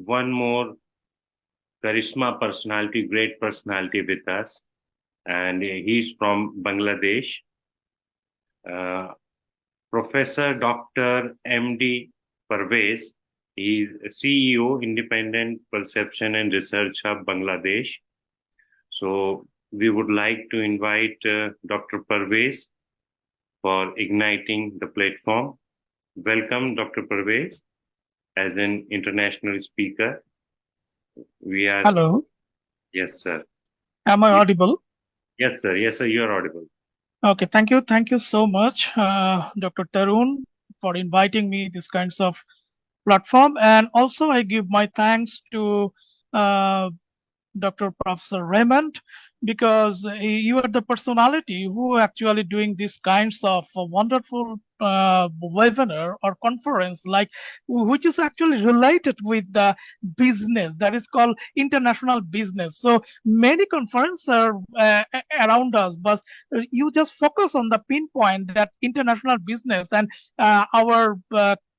one more charisma personality, great personality with us, and he's from Bangladesh. Uh, Professor Dr. Md. Parvez. He is CEO, Independent Perception and Research Hub, Bangladesh. So we would like to invite Dr. Parvez for igniting the platform. Welcome, Dr. Parvez, as an international speaker. We are. Hello. Yes, sir. Am I audible? Yes, sir. Yes, sir. You are audible. Okay. Thank you. Thank you so much, Dr. Tarun, for inviting me this kinds of platform. And also, I give my thanks to uh, Dr. Professor Raymond, because you are the personality who are actually doing these kinds of wonderful webinar or conference, like which is actually related with the business that is called international business. So many conferences are around us, but you just focus on the pinpoint that international business and our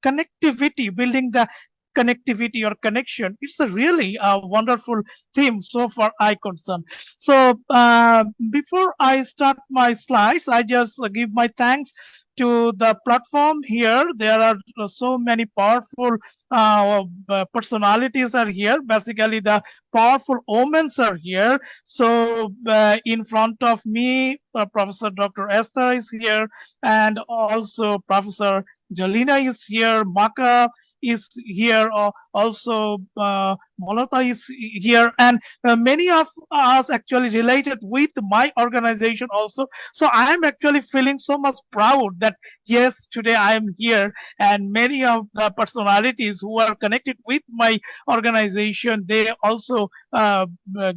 connectivity, building the connectivity or connection. It's a really wonderful theme so far I concern. So before I start my slides, I just give my thanks to the platform here. There are so many powerful personalities are here. Basically, the powerful omens are here. So in front of me, Professor Dr. Esther is here, and also Professor Jolina is here, Maka is here, also Molota is here, and many of us actually related with my organization also. So I am actually feeling so much proud that yes, today I am here, and many of the personalities who are connected with my organization, they also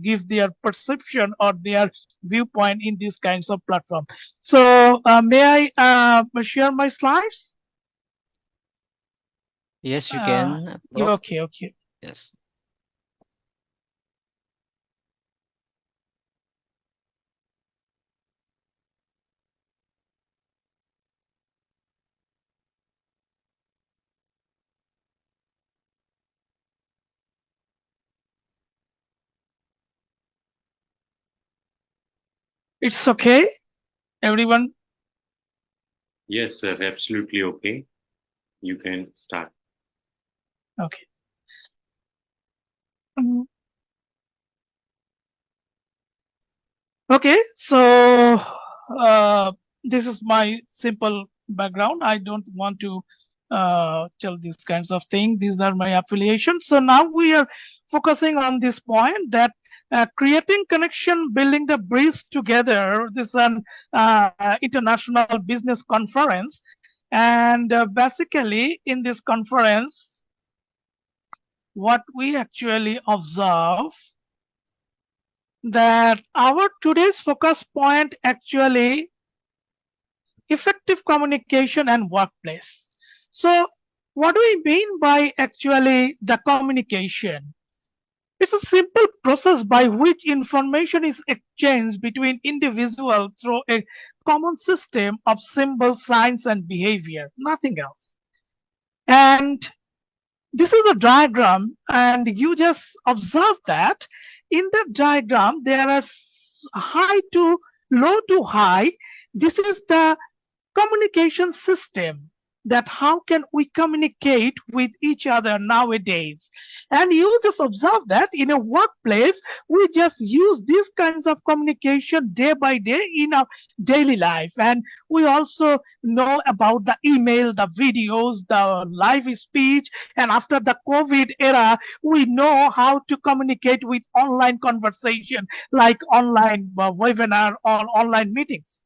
give their perception or their viewpoint in these kinds of platform. So may I share my slides? Yes, you can, Prof. Okay. Yes. It's okay, everyone. Yes, sir. Absolutely okay. You can start. Okay. Mhm. Okay, so this is my simple background. I don't want to tell these kinds of things. These are my affiliations. So now we are focusing on this point that creating connection, building the bridge together. This is an international business conference. And basically in this conference, what we actually observe that our today's focus point actually effective communication and workplace. So what do we mean by actually the communication? It's a simple process by which information is exchanged between individuals through a common system of symbols, signs, and behavior, nothing else. And this is a diagram, and you just observe that in the diagram there are high to low to high. This is the communication system, that how can we communicate with each other nowadays. And you just observe that in a workplace we just use these kinds of communication day by day in our daily life. And we also know about the email, the videos, the live speech. And after the COVID era, we know how to communicate with online conversation, like online webinar or online meetings.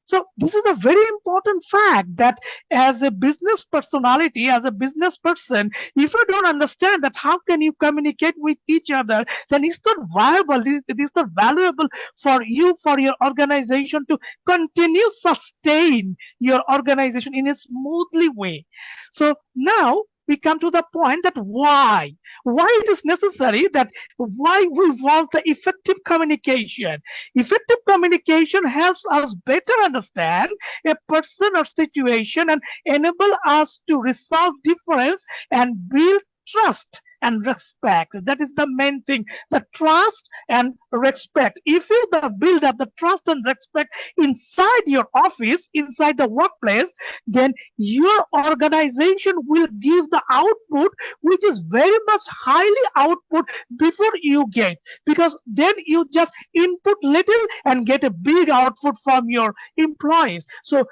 So this is a very important fact that as a business personality, as a business person, if you don't understand that how can you communicate with each other, then it's not viable. It is not valuable for you, for your organization to continue sustain your organization in a smoothly way. So now we come to the point that why it is necessary, that why we want the effective communication. Effective communication helps us better understand a person or situation and enable us to resolve difference and build trust and respect. That is the main thing. The trust and respect. If you build up the trust and respect inside your office, inside the workplace, then your organization will give the output which is very much highly output before you get, because then you just input little and get a big output from your employees. So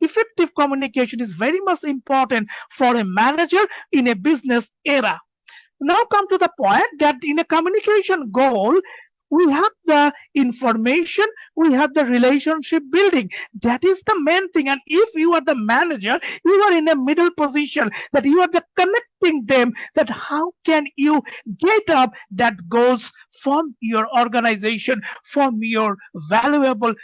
effective communication is very much important for a manager in a business era. Now come to the point that in a communication goal, we have the information, we have the relationship building. That is the main thing. And if you are the manager, you are in a middle position, that you are the connecting them, that how can you get up that goes from your organization, from the valuable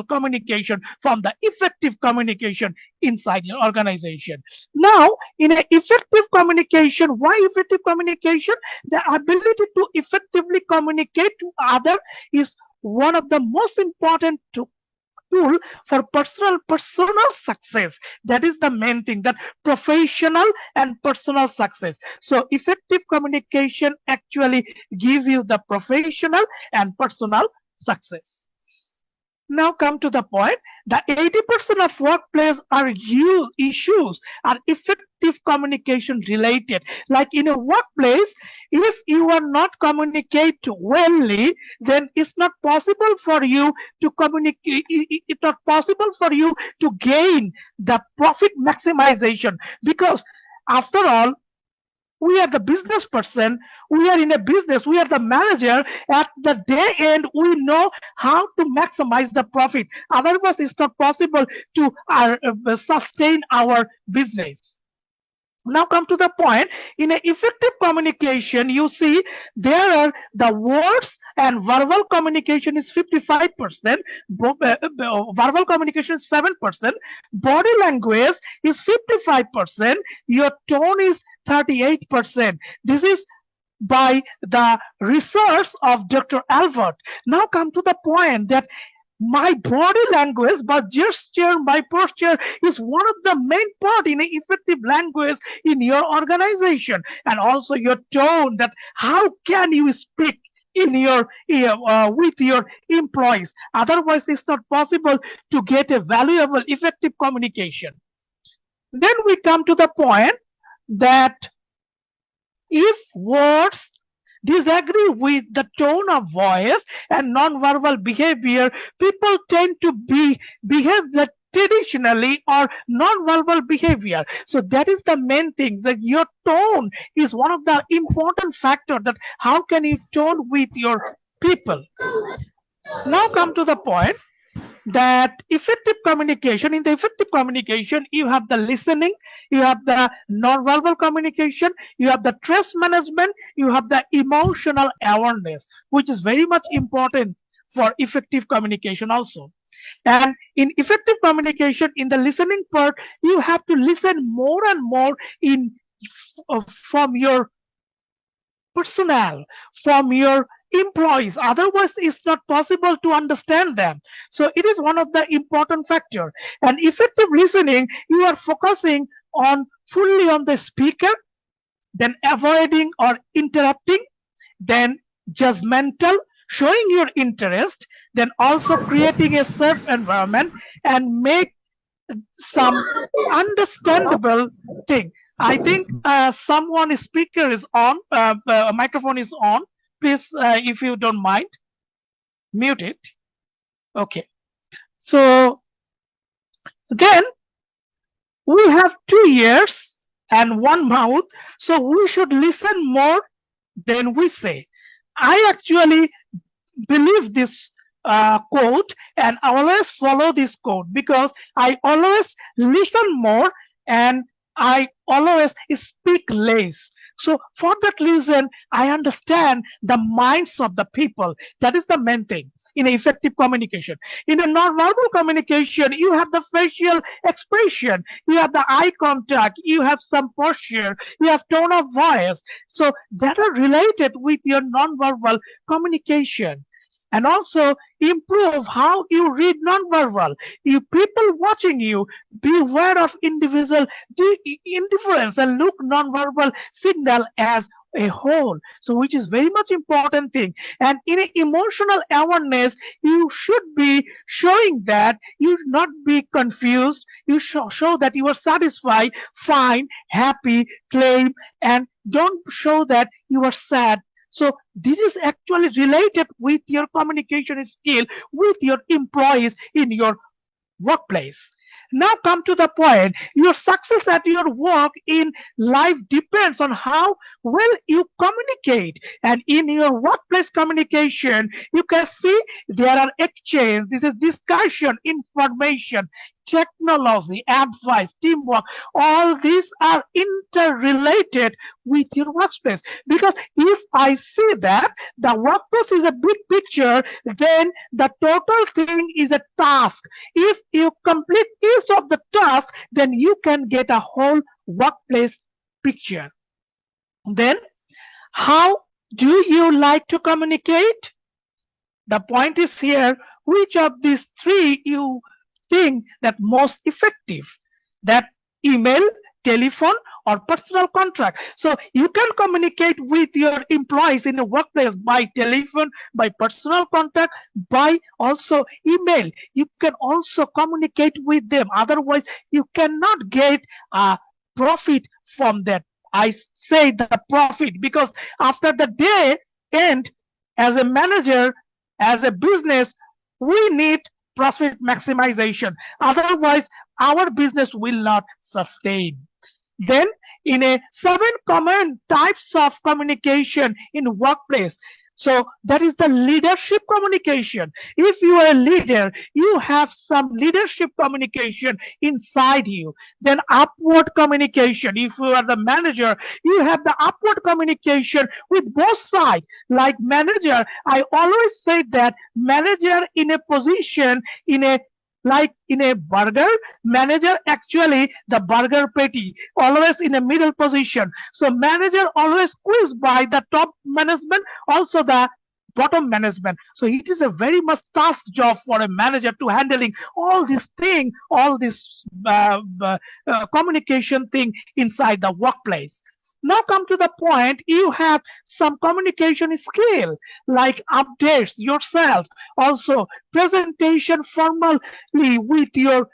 communication, from the effective communication inside your organization. Now, in an effective communication, why effective communication? The ability to effectively communicate to other is one of the most important tool for personal success. That is the main thing, that professional and personal success. So effective communication actually gives you the professional and personal success. Now come to the point that 80% of workplace issues are effective communication related. Like in a workplace, if you are not communicate wellly, then it's not possible for you to communicate. It's not possible for you to gain the profit maximization, because after all, we are the business person, we are in a business, we are the manager. At the day end, we know how to maximize the profit. Otherwise, it's not possible to sustain our business. Now come to the point, in an effective communication, you see there are the words and verbal communication is 55%, verbal communication is 7%, body language is 55%, your tone is 38%. This is by the research of Dr. Albert. Now come to the point that my body language, but gesture, my posture is one of the main part in an effective language in your organization, and also your tone, that how can you speak in your with your employees. Otherwise, it's not possible to get a valuable, effective communication. Then we come to the point that if words disagree with the tone of voice and non-verbal behavior, people tend to behave traditionally or non-verbal behavior. So that is the main thing, that your tone is one of the important factors, that how can you tone with your people. Now come to the point that effective communication, in the effective communication, you have the listening, you have the non-verbal communication, you have the stress management, you have the emotional awareness, which is very much important for effective communication also. And in effective communication, in the listening part, you have to listen more and more from your personnel, from your employees. Otherwise, it's not possible to understand them. So it is one of the important factor. And effective listening, you are focusing on fully on the speaker, then avoiding or interrupting, then judgmental, showing your interest, then also creating a safe environment and make some understandable thing. I think someone speaker is on, microphone is on. Please, if you don't mind, mute it. Okay. So then we have 2 ears and 1 mouth. So we should listen more than we say. I actually believe this quote and always follow this quote, because I always listen more and I always speak less. So for that reason, I understand the minds of the people. That is the main thing in effective communication. In a non-verbal communication, you have the facial expression, you have the eye contact, you have some posture, you have tone of voice. So that are related with your non-verbal communication. and also improve how you read nonverbal. You people watching you, beware of individual indifference and look nonverbal signal as a whole. So which is very much important thing. And in a emotional awareness, you should be showing that you should not be confused. You show that you are satisfied, fine, happy, claim, and don't show that you are sad. So this is actually related with your communication skill with your employees in your workplace. Now come to the point. Your success at your work in life depends on how well you communicate. And in your workplace communication, you can see there are exchange. This is discussion, information, technology, advice, teamwork. All these are interrelated with your workplace. Because if I see that the workplace is a big picture, then the total thing is a task. If you complete each of the tasks, then you can get a whole workplace picture. Then, how do you like to communicate? The point is here, which of these three you think that most effective? That email, telephone, or personal contract. So you can communicate with your employees in a workplace by telephone, by personal contact, by also email. You can also communicate with them. Otherwise, you cannot get a profit from that. I say the profit because after the day end, as a manager, as a business, we need profit maximization. Otherwise, our business will not sustain. Then, in a 7 common types of communication in workplace. So that is the leadership communication. If you are a leader, you have some leadership communication inside you. Then upward communication. If you are the manager, you have the upward communication with both sides. Like manager, I always say that manager in a position in a like in a burger, manager actually the burger patty always in a middle position. So manager always squeezed by the top management, also the bottom management. So it is a very much task job for a manager to handling all this thing, all this communication thing inside the workplace. Now come to the point, you have some communication skill like updates yourself, also presentation formally with your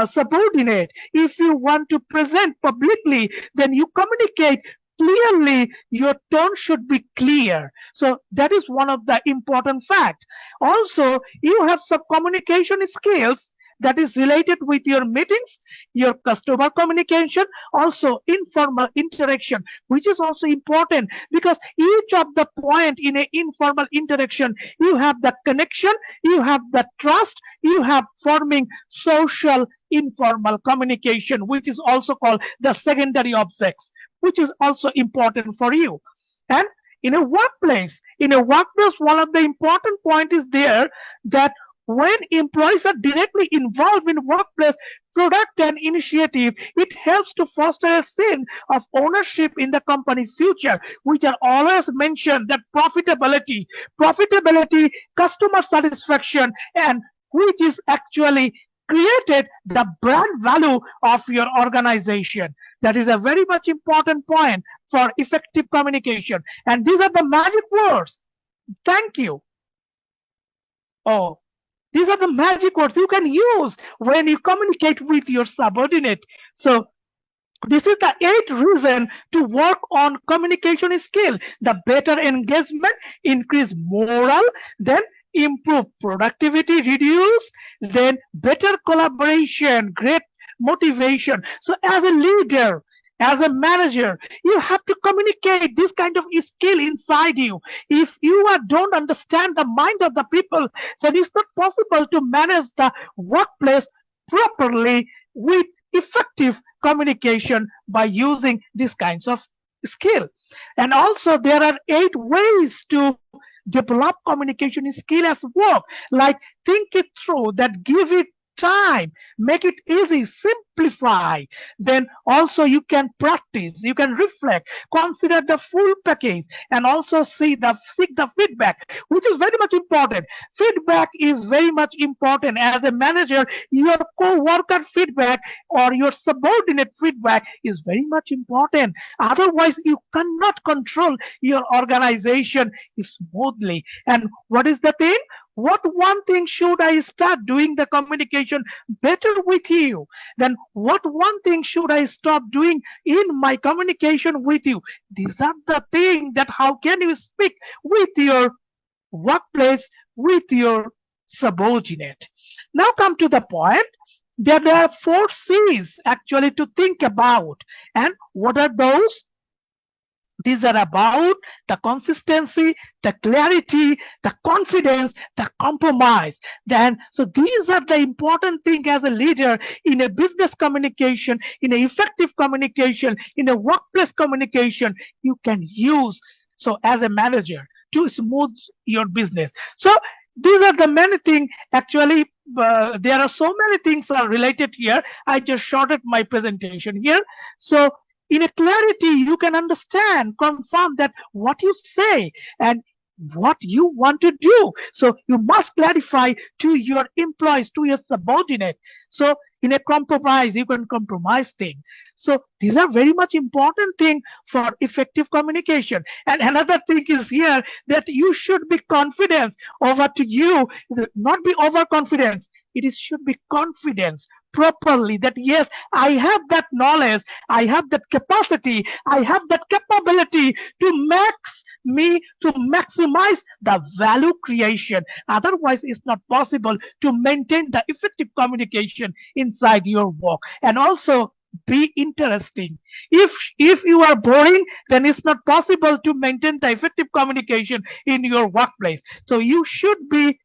subordinate. If you want to present publicly, then you communicate clearly, your tone should be clear. So that is one of the important fact. Also, you have some communication skills that is related with your meetings, your customer communication, also informal interaction, which is also important because each of the point in an informal interaction, you have the connection, you have the trust, you have forming social informal communication, which is also called the secondary objects, which is also important for you. And in a workplace, one of the important point is there that when employees are directly involved in workplace product and initiative, it helps to foster a sense of ownership in the company future, which are always mentioned that profitability, customer satisfaction, and which is actually created the brand value of your organization. That is a very much important point for effective communication. And these are the magic words. Thank you. Oh. These are the magic words you can use when you communicate with your subordinate. So this is the 8th reason to work on communication skill. The better engagement, increase morale, then improve productivity, reduce, then better collaboration, great motivation. So as a leader, as a manager, you have to communicate this kind of skill inside you. If you don't understand the mind of the people, then it's not possible to manage the workplace properly with effective communication by using these kinds of skill. And also there are 8 ways to develop communication skill as work, like think it through, that give it time, make it easy, simplify. Then also you can practice, you can reflect, consider the full package, and also seek the feedback, which is very much important. Feedback is very much important. As a manager, your co-worker feedback or your subordinate feedback is very much important. Otherwise, you cannot control your organization smoothly. And what is the thing? What one thing should I start doing the communication better with you? Then what one thing should I stop doing in my communication with you? These are the things that how can you speak with your workplace, with your subordinate. Now come to the point that there are 4 C's actually to think about. And what are those? These are about the consistency, the clarity, the confidence, the compromise. Then, so these are the important thing as a leader in a business communication, in a effective communication, in a workplace communication, you can use. So as a manager to smooth your business. So these are the many things actually. There are so many things are related here. I just shorted my presentation here. So in a clarity, you can understand, confirm that what you say and what you want to do. So you must clarify to your employees, to your subordinate. So in a compromise, you can compromise things. So these are very much important thing for effective communication. And another thing is here that you should be confident over to you, not be overconfidence. It is should be confidence properly that yes, I have that knowledge, I have that capacity, I have that capability to maximize the value creation. Otherwise, it's not possible to maintain the effective communication inside your work. And also be interesting. If you are boring, then it's not possible to maintain the effective communication in your workplace. So you should be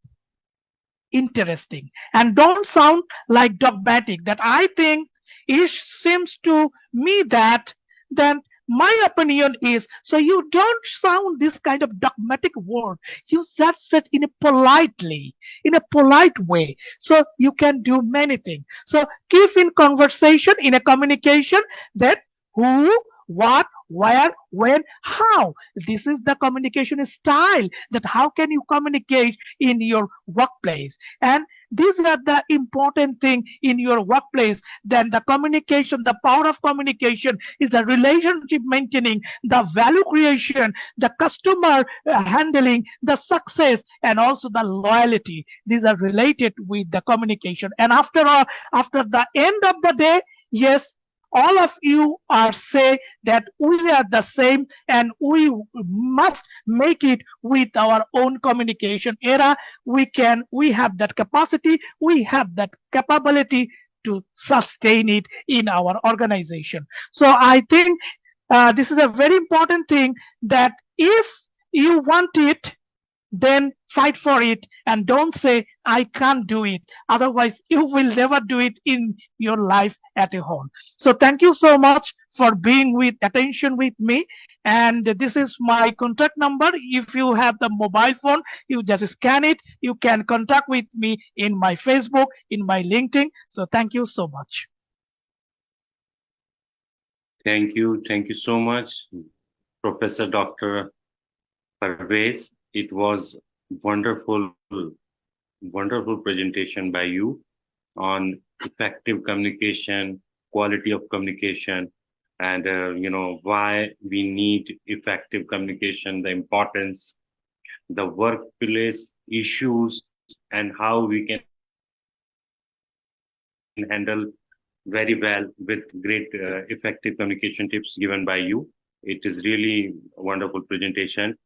interesting and don't sound like dogmatic that I think it seems to me that then my opinion is. So you don't sound this kind of dogmatic word. You just said in a polite way. So you can do many things. So keep in conversation, in a communication, that who, what, where, when, how. This is the communication style, that how can you communicate in your workplace. And these are the important thing in your workplace. Then the communication, the power of communication is the relationship maintaining, the value creation, the customer handling, the success, and also the loyalty. These are related with the communication. And after all, after the end of the day, yes, all of you are say that we are the same and we must make it with our own communication era. We have that capacity, we have that capability to sustain it in our organization. So I think this is a very important thing, that if you want it, then fight for it and don't say I can't do it. Otherwise you will never do it in your life at all. So thank you so much for being with attention with me. And this is my contact number. If you have the mobile phone, you just scan it. You can contact with me in my Facebook, in my LinkedIn. So thank you so much. Thank you so much, Professor Dr. Parvez. It was wonderful presentation by you on effective communication, quality of communication, and why we need effective communication, the importance, the workplace issues, and how we can handle very well with great effective communication tips given by you. It is really a wonderful presentation.